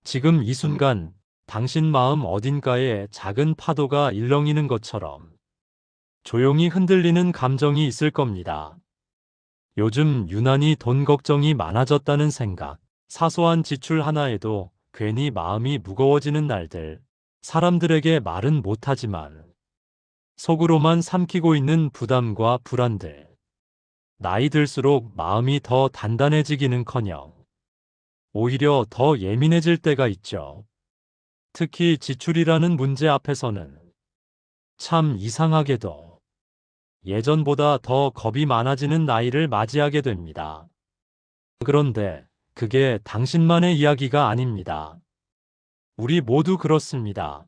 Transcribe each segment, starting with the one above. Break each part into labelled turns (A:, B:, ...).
A: 지금 이 순간 당신 마음 어딘가에 작은 파도가 일렁이는 것처럼 조용히 흔들리는 감정이 있을 겁니다. 요즘 유난히 돈 걱정이 많아졌다는 생각, 사소한 지출 하나에도 괜히 마음이 무거워지는 날들, 사람들에게 말은 못하지만 속으로만 삼키고 있는 부담과 불안들, 나이 들수록 마음이 더 단단해지기는커녕 오히려 더 예민해질 때가 있죠. 특히 지출이라는 문제 앞에서는 참 이상하게도 예전보다 더 겁이 많아지는 나이를 맞이하게 됩니다. 그런데 그게 당신만의 이야기가 아닙니다. 우리 모두 그렇습니다.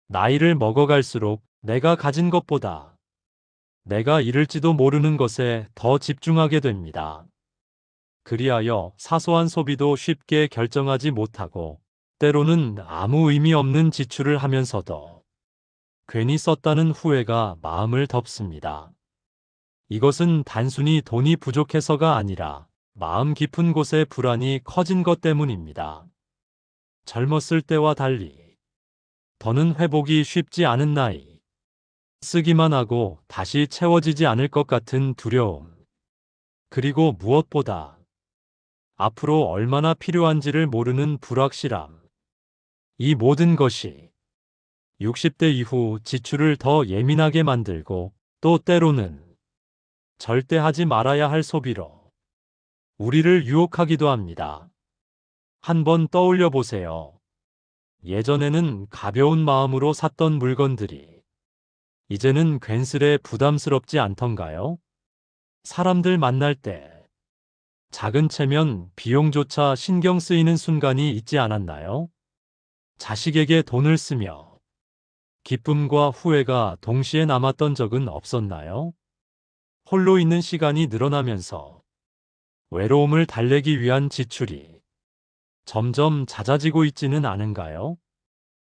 A: 나이를 먹어갈수록 내가 가진 것보다 내가 잃을지도 모르는 것에 더 집중하게 됩니다. 그리하여 사소한 소비도 쉽게 결정하지 못하고 때로는 아무 의미 없는 지출을 하면서도 괜히 썼다는 후회가 마음을 덮습니다. 이것은 단순히 돈이 부족해서가 아니라 마음 깊은 곳에 불안이 커진 것 때문입니다. 젊었을 때와 달리 더는 회복이 쉽지 않은 나이, 쓰기만 하고 다시 채워지지 않을 것 같은 두려움, 그리고 무엇보다 앞으로 얼마나 필요한지를 모르는 불확실함. 이 모든 것이 60대 이후 지출을 더 예민하게 만들고 또 때로는 절대 하지 말아야 할 소비로 우리를 유혹하기도 합니다. 한번 떠올려 보세요. 예전에는 가벼운 마음으로 샀던 물건들이 이제는 괜스레 부담스럽지 않던가요? 사람들 만날 때 작은 체면 비용조차 신경 쓰이는 순간이 있지 않았나요? 자식에게 돈을 쓰며 기쁨과 후회가 동시에 남았던 적은 없었나요? 홀로 있는 시간이 늘어나면서 외로움을 달래기 위한 지출이 점점 잦아지고 있지는 않은가요?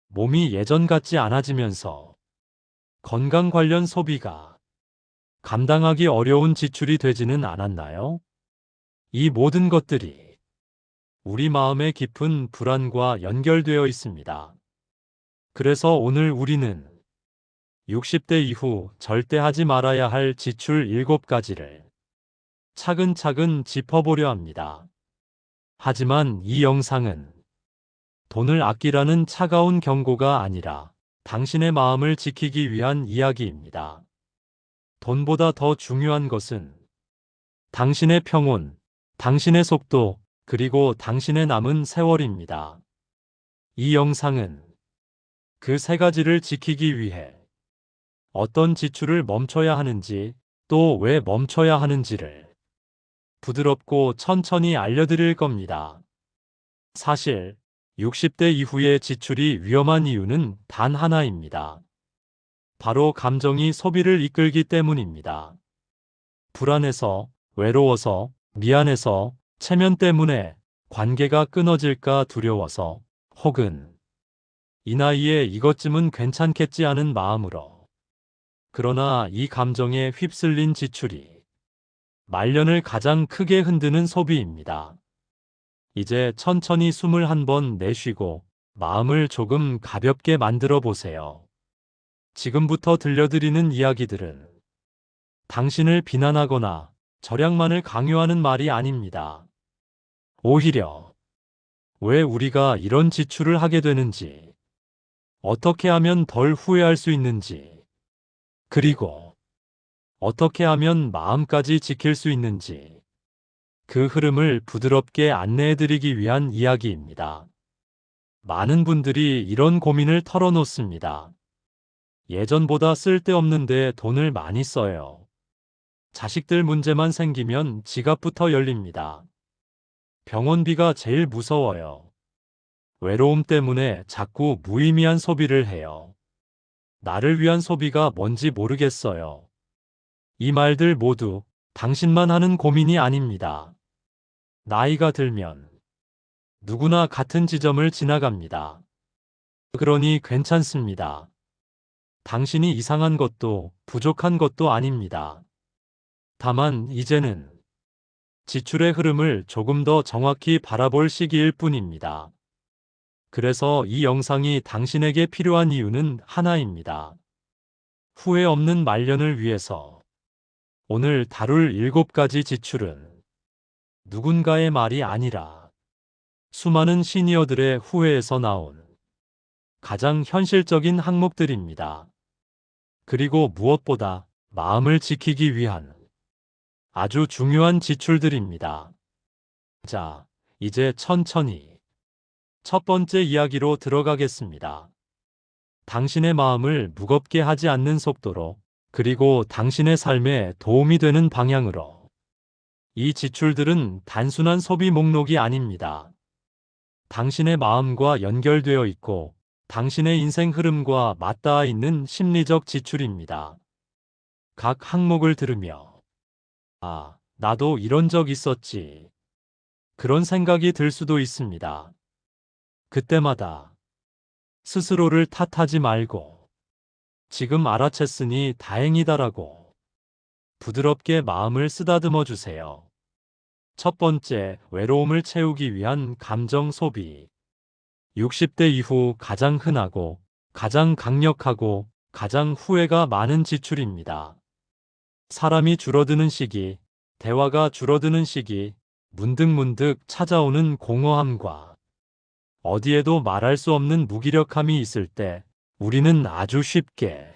A: 몸이 예전 같지 않아지면서 건강 관련 소비가 감당하기 어려운 지출이 되지는 않았나요? 이 모든 것들이 우리 마음의 깊은 불안과 연결되어 있습니다. 그래서 오늘 우리는 60대 이후 절대 하지 말아야 할 지출 7가지를 차근차근 짚어보려 합니다. 하지만 이 영상은 돈을 아끼라는 차가운 경고가 아니라 당신의 마음을 지키기 위한 이야기입니다. 돈보다 더 중요한 것은 당신의 평온, 당신의 속도, 그리고 당신의 남은 세월입니다. 이 영상은 그 3가지를 지키기 위해 어떤 지출을 멈춰야 하는지, 또 왜 멈춰야 하는지를 부드럽고 천천히 알려드릴 겁니다. 사실 60대 이후의 지출이 위험한 이유는 단 하나입니다. 바로 감정이 소비를 이끌기 때문입니다. 불안해서, 외로워서, 미안해서, 체면 때문에 관계가 끊어질까 두려워서, 혹은 이 나이에 이것쯤은 괜찮겠지 하는 마음으로. 그러나 이 감정에 휩쓸린 지출이 말년을 가장 크게 흔드는 소비입니다. 이제 천천히 숨을 한 번 내쉬고 마음을 조금 가볍게 만들어 보세요. 지금부터 들려드리는 이야기들은 당신을 비난하거나 절약만을 강요하는 말이 아닙니다. 오히려 왜 우리가 이런 지출을 하게 되는지, 어떻게 하면 덜 후회할 수 있는지, 그리고 어떻게 하면 마음까지 지킬 수 있는지, 그 흐름을 부드럽게 안내해드리기 위한 이야기입니다. 많은 분들이 이런 고민을 털어놓습니다. 예전보다 쓸데없는데 돈을 많이 써요. 자식들 문제만 생기면 지갑부터 열립니다. 병원비가 제일 무서워요. 외로움 때문에 자꾸 무의미한 소비를 해요. 나를 위한 소비가 뭔지 모르겠어요. 이 말들 모두 당신만 하는 고민이 아닙니다. 나이가 들면 누구나 같은 지점을 지나갑니다. 그러니 괜찮습니다. 당신이 이상한 것도 부족한 것도 아닙니다. 다만 이제는 지출의 흐름을 조금 더 정확히 바라볼 시기일 뿐입니다. 그래서 이 영상이 당신에게 필요한 이유는 하나입니다. 후회 없는 말년을 위해서. 오늘 다룰 7가지 지출은 누군가의 말이 아니라 수많은 시니어들의 후회에서 나온 가장 현실적인 항목들입니다. 그리고 무엇보다 마음을 지키기 위한 아주 중요한 지출들입니다. 자, 이제 천천히 첫 번째 이야기로 들어가겠습니다. 당신의 마음을 무겁게 하지 않는 속도로, 그리고 당신의 삶에 도움이 되는 방향으로. 이 지출들은 단순한 소비 목록이 아닙니다. 당신의 마음과 연결되어 있고 당신의 인생 흐름과 맞닿아 있는 심리적 지출입니다. 각 항목을 들으며 아, 나도 이런 적 있었지. 그런 생각이 들 수도 있습니다. 그때마다 스스로를 탓하지 말고 지금 알아챘으니 다행이다라고 부드럽게 마음을 쓰다듬어 주세요. 첫 번째, 외로움을 채우기 위한 감정 소비. 60대 이후 가장 흔하고 가장 강력하고 가장 후회가 많은 지출입니다. 사람이 줄어드는 시기, 대화가 줄어드는 시기, 문득문득 찾아오는 공허함과 어디에도 말할 수 없는 무기력함이 있을 때 우리는 아주 쉽게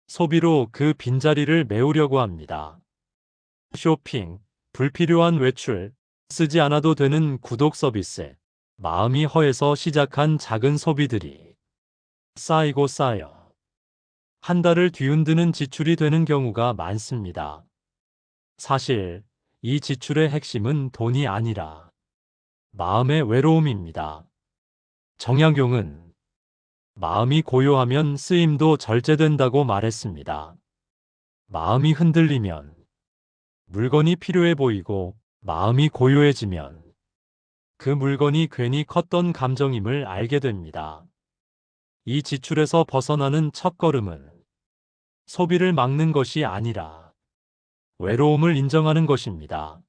A: 소비로 그 빈자리를 메우려고 합니다. 쇼핑, 불필요한 외출, 쓰지 않아도 되는 구독 서비스, 마음이 허해서 시작한 작은 소비들이 쌓이고 쌓여 한 달을 뒤흔드는 지출이 되는 경우가 많습니다. 사실 이 지출의 핵심은 돈이 아니라 마음의 외로움입니다. 정약용은 마음이 고요하면 쓰임도 절제된다고 말했습니다. 마음이 흔들리면 물건이 필요해 보이고, 마음이 고요해지면 그 물건이 괜히 컸던 감정임을 알게 됩니다. 이 지출에서 벗어나는 첫걸음은 소비를 막는 것이 아니라 외로움을 인정하는 것입니다.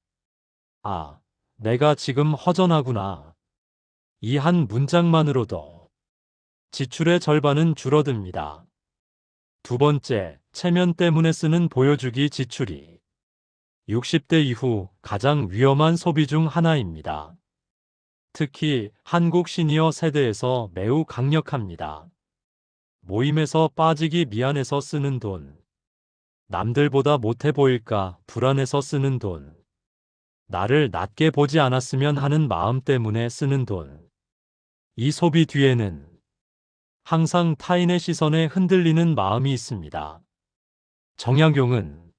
A: 아, 내가 지금 허전하구나. 이 한 문장만으로도 지출의 절반은 줄어듭니다. 두 번째, 체면 때문에 쓰는 보여주기 지출이 60대 이후 가장 위험한 소비 중 하나입니다. 특히 한국 시니어 세대에서 매우 강력합니다. 모임에서 빠지기 미안해서 쓰는 돈, 남들보다 못해 보일까 불안해서 쓰는 돈, 나를 낮게 보지 않았으면 하는 마음 때문에 쓰는 돈. 이 소비 뒤에는 항상 타인의 시선에 흔들리는 마음이 있습니다. 정약용은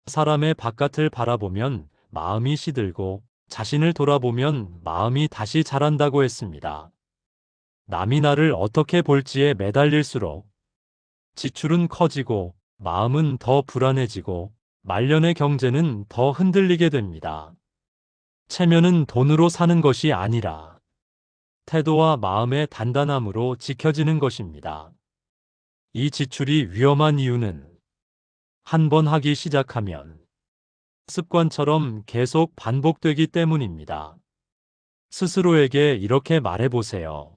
A: 사람의 바깥을 바라보면 마음이 시들고 자신을 돌아보면 마음이 다시 자란다고 했습니다. 남이 나를 어떻게 볼지에 매달릴수록 지출은 커지고 마음은 더 불안해지고 말년의 경제는 더 흔들리게 됩니다. 체면은 돈으로 사는 것이 아니라 태도와 마음의 단단함으로 지켜지는 것입니다. 이 지출이 위험한 이유는 한 번 하기 시작하면 습관처럼 계속 반복되기 때문입니다. 스스로에게 이렇게 말해보세요.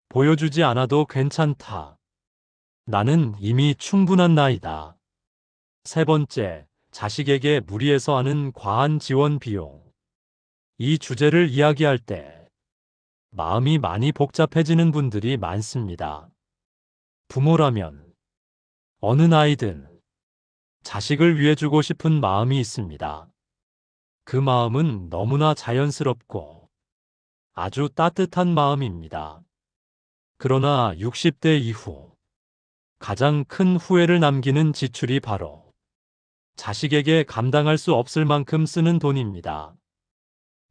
A: 보여주지 않아도 괜찮다. 나는 이미 충분한 나이다. 세 번째, 자식에게 무리해서 하는 과한 지원 비용. 이 주제를 이야기할 때 마음이 많이 복잡해지는 분들이 많습니다. 부모라면 어느 나이든 자식을 위해 주고 싶은 마음이 있습니다. 그 마음은 너무나 자연스럽고 아주 따뜻한 마음입니다. 그러나 60대 이후 가장 큰 후회를 남기는 지출이 바로 자식에게 감당할 수 없을 만큼 쓰는 돈입니다.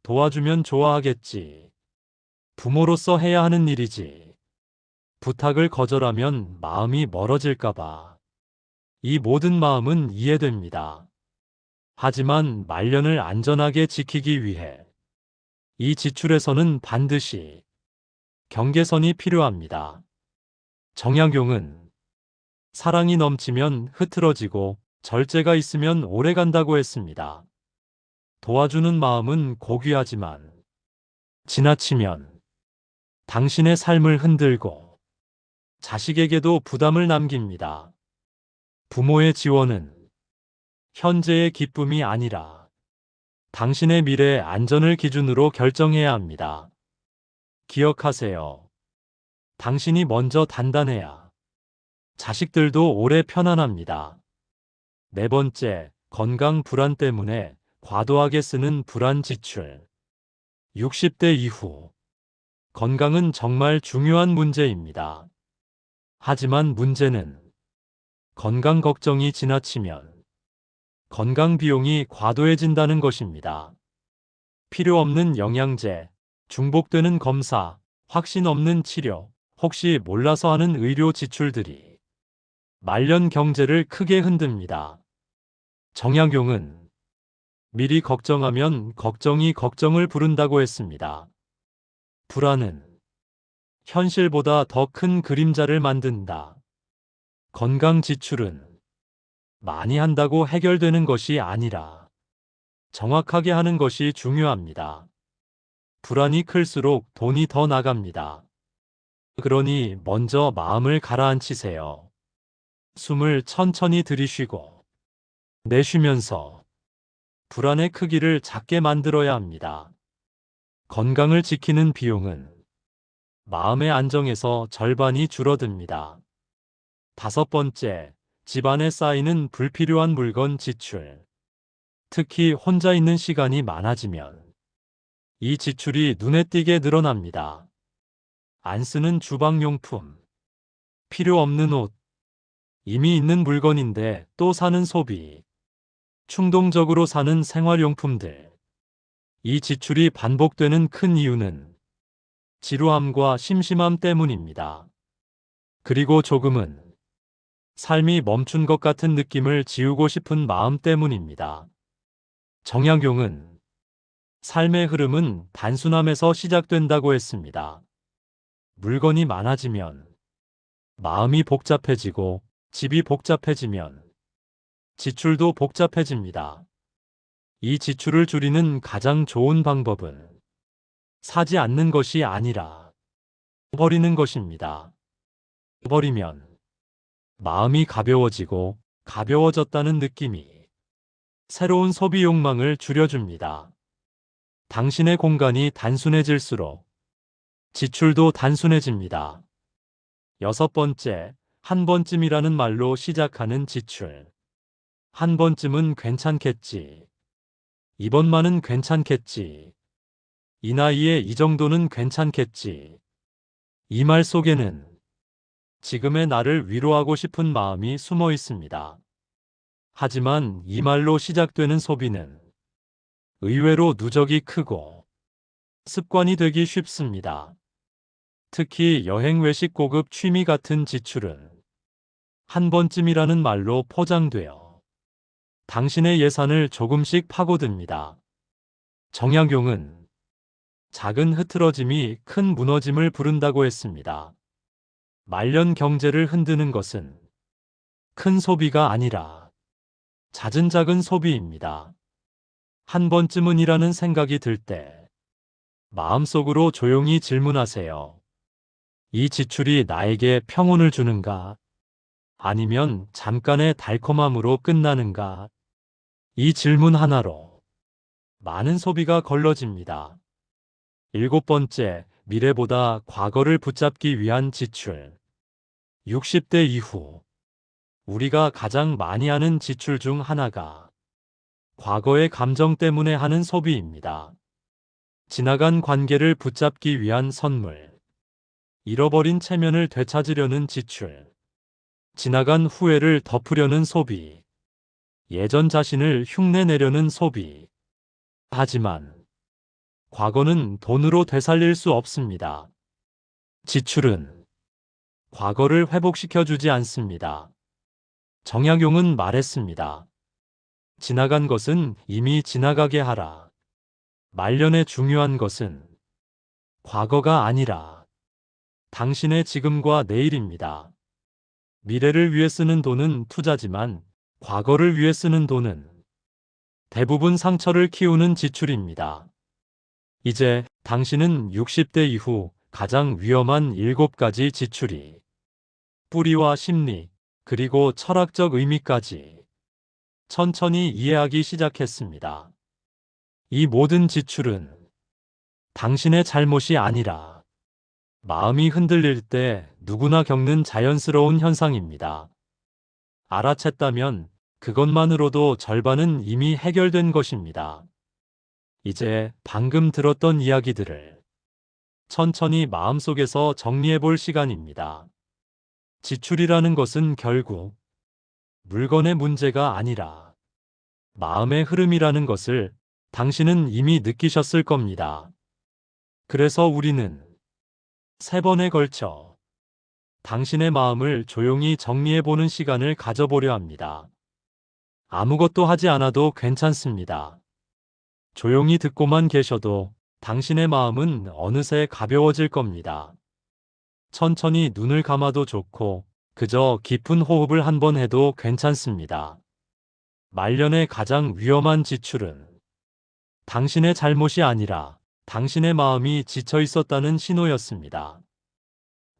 A: 도와주면 좋아하겠지. 부모로서 해야 하는 일이지. 부탁을 거절하면 마음이 멀어질까봐. 이 모든 마음은 이해됩니다. 하지만 말년을 안전하게 지키기 위해 이 지출에서는 반드시 경계선이 필요합니다. 정약용은 사랑이 넘치면 흐트러지고 절제가 있으면 오래간다고 했습니다. 도와주는 마음은 고귀하지만 지나치면 당신의 삶을 흔들고 자식에게도 부담을 남깁니다. 부모의 지원은 현재의 기쁨이 아니라 당신의 미래의 안전을 기준으로 결정해야 합니다. 기억하세요. 당신이 먼저 단단해야 자식들도 오래 편안합니다. 네 번째, 건강 불안 때문에 과도하게 쓰는 불안 지출. 60대 이후 건강은 정말 중요한 문제입니다. 하지만 문제는 건강 걱정이 지나치면 건강 비용이 과도해진다는 것입니다. 필요 없는 영양제, 중복되는 검사, 확신 없는 치료, 혹시 몰라서 하는 의료 지출들이 말년 경제를 크게 흔듭니다. 정약용은 미리 걱정하면 걱정이 걱정을 부른다고 했습니다. 불안은 현실보다 더 큰 그림자를 만든다. 건강 지출은 많이 한다고 해결되는 것이 아니라 정확하게 하는 것이 중요합니다. 불안이 클수록 돈이 더 나갑니다. 그러니 먼저 마음을 가라앉히세요. 숨을 천천히 들이쉬고 내쉬면서 불안의 크기를 작게 만들어야 합니다. 건강을 지키는 비용은 마음의 안정에서 절반이 줄어듭니다. 다섯 번째, 집안에 쌓이는 불필요한 물건 지출. 특히 혼자 있는 시간이 많아지면 이 지출이 눈에 띄게 늘어납니다. 안 쓰는 주방용품, 필요 없는 옷, 이미 있는 물건인데 또 사는 소비, 충동적으로 사는 생활용품들. 이 지출이 반복되는 큰 이유는 지루함과 심심함 때문입니다. 그리고 조금은 삶이 멈춘 것 같은 느낌을 지우고 싶은 마음 때문입니다. 정약용은 삶의 흐름은 단순함에서 시작된다고 했습니다. 물건이 많아지면 마음이 복잡해지고 집이 복잡해지면 지출도 복잡해집니다. 이 지출을 줄이는 가장 좋은 방법은 사지 않는 것이 아니라 버리는 것입니다. 버리면 마음이 가벼워지고 가벼워졌다는 느낌이 새로운 소비 욕망을 줄여줍니다. 당신의 공간이 단순해질수록 지출도 단순해집니다. 여섯 번째, 한 번쯤이라는 말로 시작하는 지출. 한 번쯤은 괜찮겠지. 이번만은 괜찮겠지. 이 나이에 이 정도는 괜찮겠지. 이 말 속에는 지금의 나를 위로하고 싶은 마음이 숨어 있습니다. 하지만 이 말로 시작되는 소비는 의외로 누적이 크고 습관이 되기 쉽습니다. 특히 여행, 외식, 고급 취미 같은 지출은 한 번쯤이라는 말로 포장되어 당신의 예산을 조금씩 파고듭니다. 정약용은 작은 흐트러짐이 큰 무너짐을 부른다고 했습니다. 말년 경제를 흔드는 것은 큰 소비가 아니라 잦은 작은 소비입니다. 한 번쯤은이라는 생각이 들 때 마음속으로 조용히 질문하세요. 이 지출이 나에게 평온을 주는가? 아니면 잠깐의 달콤함으로 끝나는가? 이 질문 하나로 많은 소비가 걸러집니다. 일곱 번째, 미래보다 과거를 붙잡기 위한 지출. 60대 이후 우리가 가장 많이 하는 지출 중 하나가 과거의 감정 때문에 하는 소비입니다. 지나간 관계를 붙잡기 위한 선물, 잃어버린 체면을 되찾으려는 지출, 지나간 후회를 덮으려는 소비, 예전 자신을 흉내내려는 소비. 하지만 과거는 돈으로 되살릴 수 없습니다. 지출은 과거를 회복시켜주지 않습니다. 정약용은 말했습니다. 지나간 것은 이미 지나가게 하라. 말년에 중요한 것은 과거가 아니라 당신의 지금과 내일입니다. 미래를 위해 쓰는 돈은 투자지만 과거를 위해 쓰는 돈은 대부분 상처를 키우는 지출입니다. 이제 당신은 60대 이후 가장 위험한 7가지 지출이 뿌리와 심리, 그리고 철학적 의미까지 천천히 이해하기 시작했습니다. 이 모든 지출은 당신의 잘못이 아니라 마음이 흔들릴 때 누구나 겪는 자연스러운 현상입니다. 알아챘다면 그것만으로도 절반은 이미 해결된 것입니다. 이제 방금 들었던 이야기들을 천천히 마음속에서 정리해 볼 시간입니다. 지출이라는 것은 결국 물건의 문제가 아니라 마음의 흐름이라는 것을 당신은 이미 느끼셨을 겁니다. 그래서 우리는 3번에 걸쳐 당신의 마음을 조용히 정리해 보는 시간을 가져보려 합니다. 아무것도 하지 않아도 괜찮습니다. 조용히 듣고만 계셔도 당신의 마음은 어느새 가벼워질 겁니다. 천천히 눈을 감아도 좋고 그저 깊은 호흡을 한번 해도 괜찮습니다. 말년의 가장 위험한 지출은 당신의 잘못이 아니라 당신의 마음이 지쳐 있었다는 신호였습니다.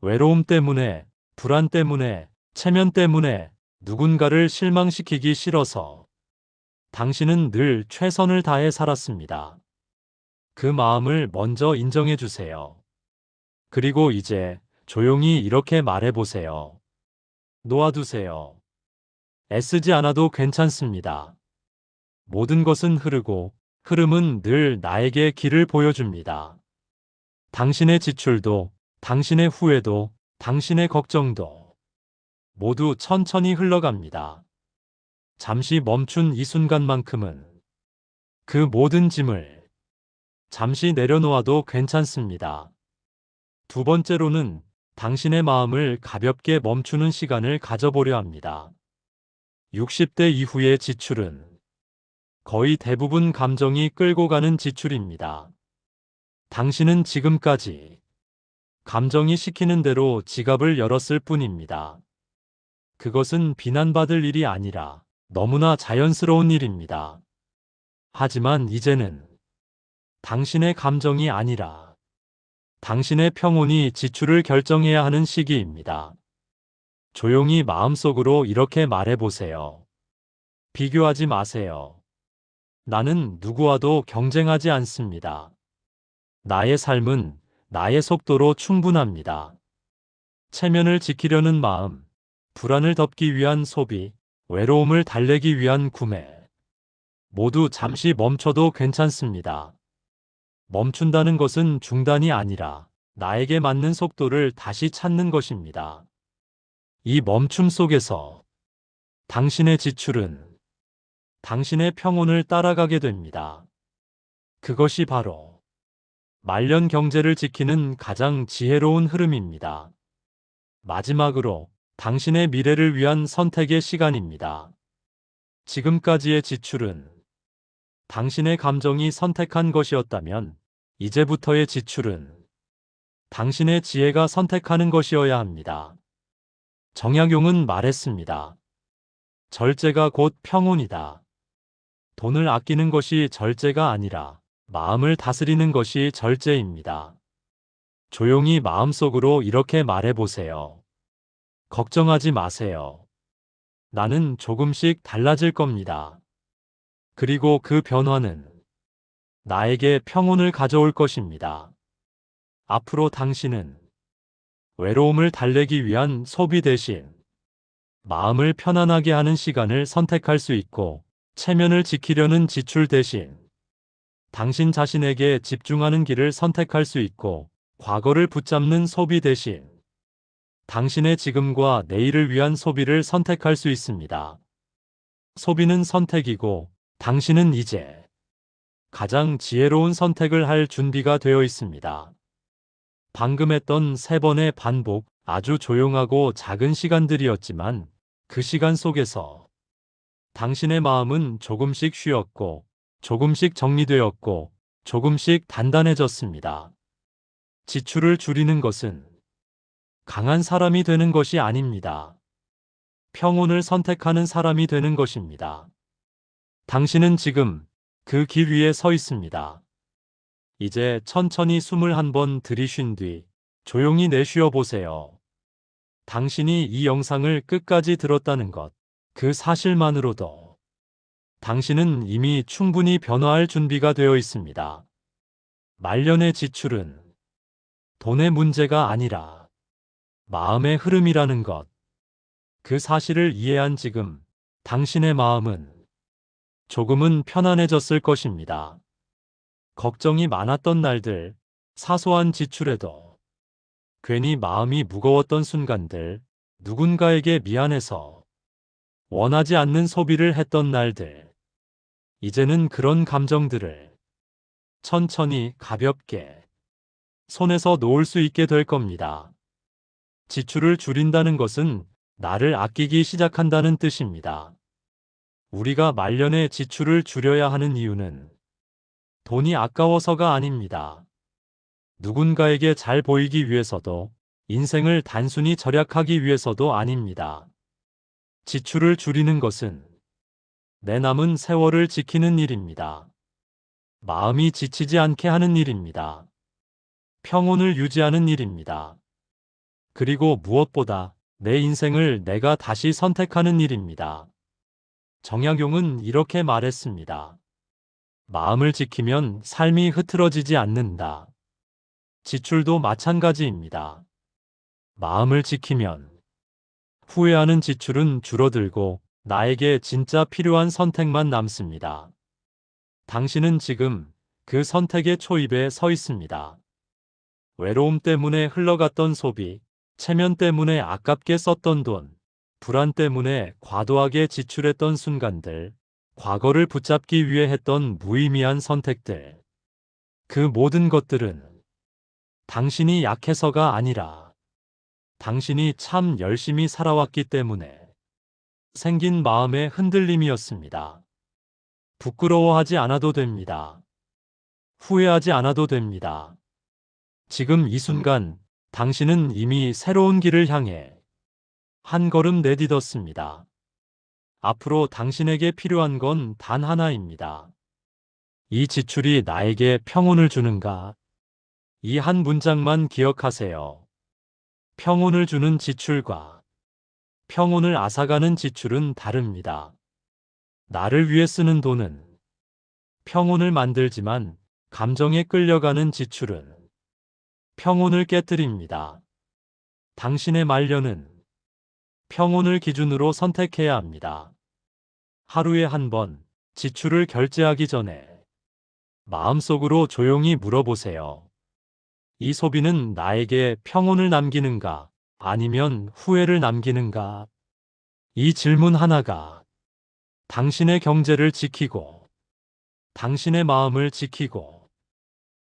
A: 외로움 때문에, 불안 때문에, 체면 때문에 누군가를 실망시키기 싫어서 당신은 늘 최선을 다해 살았습니다. 그 마음을 먼저 인정해 주세요. 그리고 이제 조용히 이렇게 말해 보세요. 놓아두세요. 애쓰지 않아도 괜찮습니다. 모든 것은 흐르고 흐름은 늘 나에게 길을 보여줍니다. 당신의 지출도, 당신의 후회도, 당신의 걱정도 모두 천천히 흘러갑니다. 잠시 멈춘 이 순간만큼은 그 모든 짐을 잠시 내려놓아도 괜찮습니다. 2번째로는 당신의 마음을 가볍게 멈추는 시간을 가져보려 합니다. 60대 이후의 지출은 거의 대부분 감정이 끌고 가는 지출입니다. 당신은 지금까지 감정이 시키는 대로 지갑을 열었을 뿐입니다. 그것은 비난받을 일이 아니라 너무나 자연스러운 일입니다. 하지만 이제는 당신의 감정이 아니라 당신의 평온이 지출을 결정해야 하는 시기입니다. 조용히 마음속으로 이렇게 말해보세요. 비교하지 마세요. 나는 누구와도 경쟁하지 않습니다. 나의 삶은 나의 속도로 충분합니다. 체면을 지키려는 마음, 불안을 덮기 위한 소비, 외로움을 달래기 위한 구매. 모두 잠시 멈춰도 괜찮습니다. 멈춘다는 것은 중단이 아니라 나에게 맞는 속도를 다시 찾는 것입니다. 이 멈춤 속에서 당신의 지출은 당신의 평온을 따라가게 됩니다. 그것이 바로 말년 경제를 지키는 가장 지혜로운 흐름입니다. 마지막으로 당신의 미래를 위한 선택의 시간입니다. 지금까지의 지출은 당신의 감정이 선택한 것이었다면 이제부터의 지출은 당신의 지혜가 선택하는 것이어야 합니다. 정약용은 말했습니다. 절제가 곧 평온이다. 돈을 아끼는 것이 절제가 아니라 마음을 다스리는 것이 절제입니다. 조용히 마음속으로 이렇게 말해보세요. 걱정하지 마세요. 나는 조금씩 달라질 겁니다. 그리고 그 변화는 나에게 평온을 가져올 것입니다. 앞으로 당신은 외로움을 달래기 위한 소비 대신 마음을 편안하게 하는 시간을 선택할 수 있고, 체면을 지키려는 지출 대신 당신 자신에게 집중하는 길을 선택할 수 있고, 과거를 붙잡는 소비 대신 당신의 지금과 내일을 위한 소비를 선택할 수 있습니다. 소비는 선택이고 당신은 이제 가장 지혜로운 선택을 할 준비가 되어 있습니다. 방금 했던 3번의 반복, 아주 조용하고 작은 시간들이었지만 그 시간 속에서 당신의 마음은 조금씩 쉬었고, 조금씩 정리되었고, 조금씩 단단해졌습니다. 지출을 줄이는 것은 강한 사람이 되는 것이 아닙니다. 평온을 선택하는 사람이 되는 것입니다. 당신은 지금 그 길 위에 서 있습니다. 이제 천천히 숨을 한번 들이쉰 뒤 조용히 내쉬어 보세요. 당신이 이 영상을 끝까지 들었다는 것, 그 사실만으로도 당신은 이미 충분히 변화할 준비가 되어 있습니다. 말년의 지출은 돈의 문제가 아니라 마음의 흐름이라는 것, 그 사실을 이해한 지금 당신의 마음은 조금은 편안해졌을 것입니다. 걱정이 많았던 날들, 사소한 지출에도 괜히 마음이 무거웠던 순간들, 누군가에게 미안해서 원하지 않는 소비를 했던 날들, 이제는 그런 감정들을 천천히 가볍게 손에서 놓을 수 있게 될 겁니다. 지출을 줄인다는 것은 나를 아끼기 시작한다는 뜻입니다. 우리가 말년에 지출을 줄여야 하는 이유는 돈이 아까워서가 아닙니다. 누군가에게 잘 보이기 위해서도, 인생을 단순히 절약하기 위해서도 아닙니다. 지출을 줄이는 것은 내 남은 세월을 지키는 일입니다. 마음이 지치지 않게 하는 일입니다. 평온을 유지하는 일입니다. 그리고 무엇보다 내 인생을 내가 다시 선택하는 일입니다. 정약용은 이렇게 말했습니다. 마음을 지키면 삶이 흐트러지지 않는다. 지출도 마찬가지입니다. 마음을 지키면 후회하는 지출은 줄어들고 나에게 진짜 필요한 선택만 남습니다. 당신은 지금 그 선택의 초입에 서 있습니다. 외로움 때문에 흘러갔던 소비, 체면 때문에 아깝게 썼던 돈, 불안 때문에 과도하게 지출했던 순간들, 과거를 붙잡기 위해 했던 무의미한 선택들. 그 모든 것들은 당신이 약해서가 아니라 당신이 참 열심히 살아왔기 때문에 생긴 마음의 흔들림이었습니다. 부끄러워하지 않아도 됩니다. 후회하지 않아도 됩니다. 지금 이 순간 당신은 이미 새로운 길을 향해 한 걸음 내딛었습니다. 앞으로 당신에게 필요한 건 단 하나입니다. 이 지출이 나에게 평온을 주는가? 이 한 문장만 기억하세요. 평온을 주는 지출과 평온을 앗아가는 지출은 다릅니다. 나를 위해 쓰는 돈은 평온을 만들지만 감정에 끌려가는 지출은 평온을 깨뜨립니다. 당신의 말년은 평온을 기준으로 선택해야 합니다. 하루에 한 번 지출을 결제하기 전에 마음속으로 조용히 물어보세요. 이 소비는 나에게 평온을 남기는가, 아니면 후회를 남기는가? 이 질문 하나가 당신의 경제를 지키고, 당신의 마음을 지키고,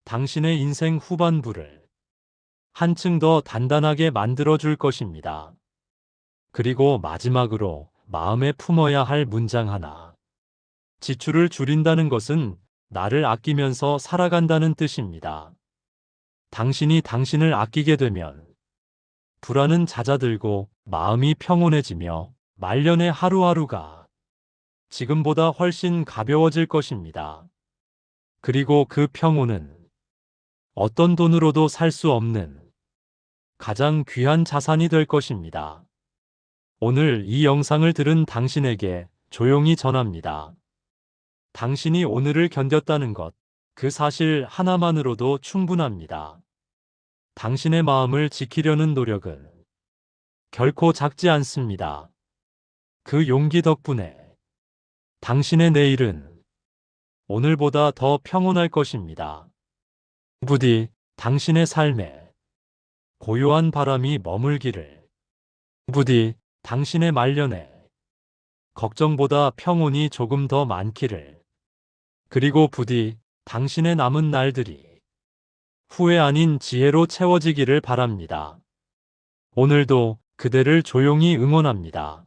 A: 당신의 인생 후반부를 한층 더 단단하게 만들어줄 것입니다. 그리고 마지막으로 마음에 품어야 할 문장 하나. 지출을 줄인다는 것은 나를 아끼면서 살아간다는 뜻입니다. 당신이 당신을 아끼게 되면 불안은 잦아들고 마음이 평온해지며 말년의 하루하루가 지금보다 훨씬 가벼워질 것입니다. 그리고 그 평온은 어떤 돈으로도 살 수 없는 가장 귀한 자산이 될 것입니다. 오늘 이 영상을 들은 당신에게 조용히 전합니다. 당신이 오늘을 견뎠다는 것, 그 사실 하나만으로도 충분합니다. 당신의 마음을 지키려는 노력은 결코 작지 않습니다. 그 용기 덕분에 당신의 내일은 오늘보다 더 평온할 것입니다. 부디 당신의 삶에 고요한 바람이 머물기를, 부디 당신의 말년에 걱정보다 평온이 조금 더 많기를, 그리고 부디 당신의 남은 날들이 후회 아닌 지혜로 채워지기를 바랍니다. 오늘도 그대를 조용히 응원합니다.